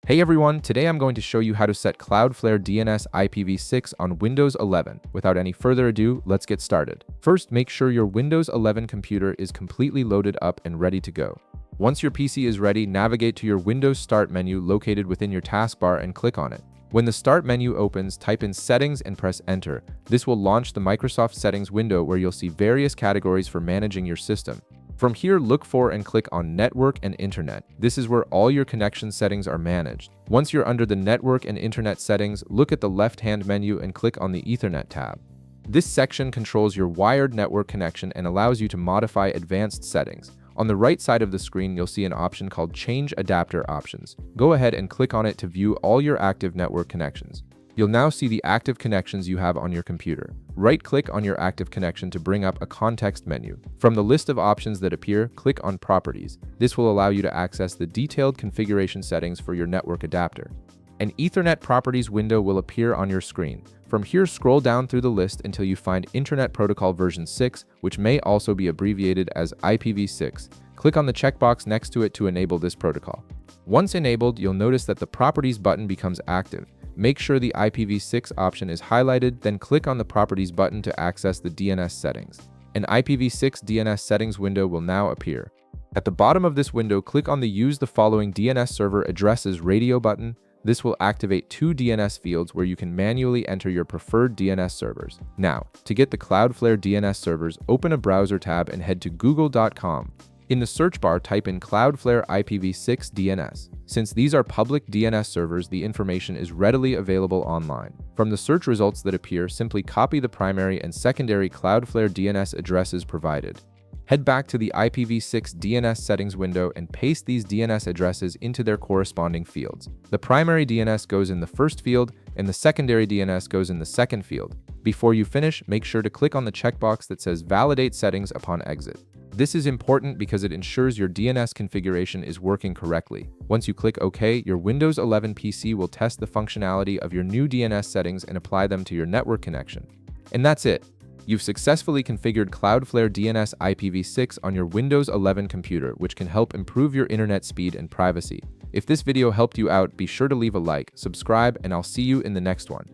Hey everyone, today I'm going to show you how to set Cloudflare DNS IPv6 on Windows 11. Without any further ado, let's get started. First, make sure your Windows 11 computer is completely loaded up and ready to go. Once your PC is ready, navigate to your Windows Start menu located within your taskbar and click on it. When the Start menu opens, type in Settings and press Enter. This will launch the Microsoft Settings window where you'll see various categories for managing your system. From here, look for and click on Network and Internet. This is where all your connection settings are managed. Once you're under the Network and Internet settings, look at the left-hand menu and click on the Ethernet tab. This section controls your wired network connection and allows you to modify advanced settings. On the right side of the screen, you'll see an option called Change Adapter Options. Go ahead and click on it to view all your active network connections. You'll now see the active connections you have on your computer. Right-click on your active connection to bring up a context menu. From the list of options that appear, click on Properties. This will allow you to access the detailed configuration settings for your network adapter. An Ethernet Properties window will appear on your screen. From here, scroll down through the list until you find Internet Protocol version 6, which may also be abbreviated as IPv6. Click on the checkbox next to it to enable this protocol. Once enabled, you'll notice that the Properties button becomes active. Make sure the IPv6 option is highlighted, then click on the Properties button to access the DNS settings. An IPv6 DNS settings window will now appear. At the bottom of this window, click on the Use the following DNS server addresses radio button. This will activate two DNS fields where you can manually enter your preferred DNS servers. Now, to get the Cloudflare DNS servers, open a browser tab and head to google.com. In the search bar, type in Cloudflare IPv6 DNS. Since these are public DNS servers, the information is readily available online. From the search results that appear, simply copy the primary and secondary Cloudflare DNS addresses provided. Head back to the IPv6 DNS settings window and paste these DNS addresses into their corresponding fields. The primary DNS goes in the first field, and the secondary DNS goes in the second field. Before you finish, make sure to click on the checkbox that says Validate Settings upon exit. This is important because it ensures your DNS configuration is working correctly. Once you click OK, your Windows 11 PC will test the functionality of your new DNS settings and apply them to your network connection. And that's it. You've successfully configured Cloudflare DNS IPv6 on your Windows 11 computer, which can help improve your internet speed and privacy. If this video helped you out, be sure to leave a like, subscribe, and I'll see you in the next one.